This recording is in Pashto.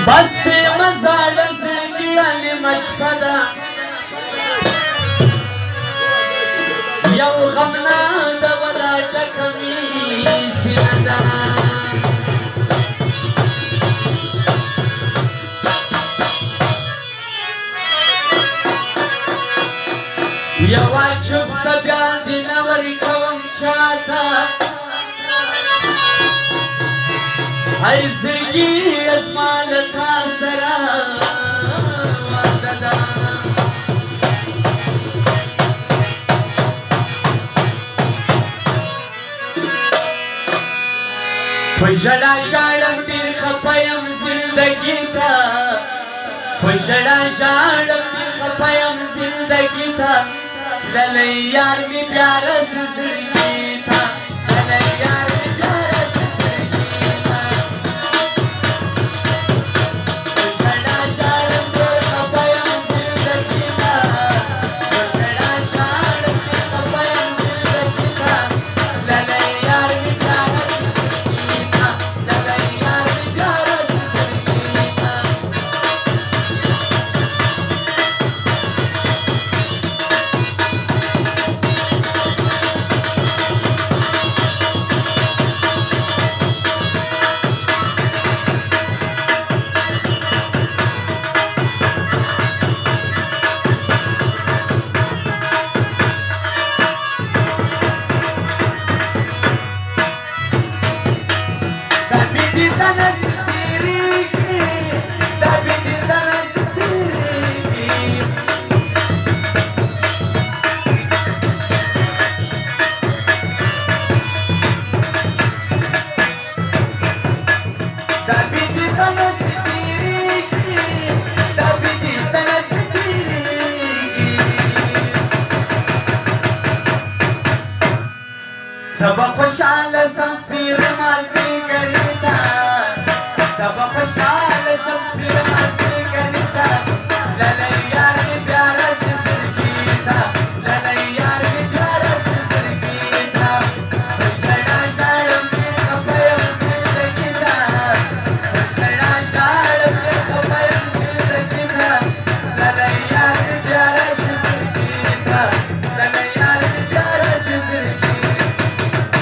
بس دې مزاړه زړګي علمه شپه ده یو غمنا د ولاټه کمي سینه ده یوه چوپ څه بیا دې نه ورکوم چاته هر زړګي زما له تا سره واده ده په ژړا ژاړم ډېر خفه یم زندګي ته په ژړا ژاړم ډېر خفه یم زندګي ته تللی یار مې بیا راسي زړګي ته تللی یار مې بیا راسي زړګي ته په ژړا ژاړم ډېر خفه یم زندګي ته په ژړا ژاړم ډېر خفه یم زندګي ته تللی یار مې بیا راسي زړګي ته تللی یار مې بیا راسي زړګي ته سبا خوشحال شم سپیر مازدیګری ته سبا خوشحال شم سپیر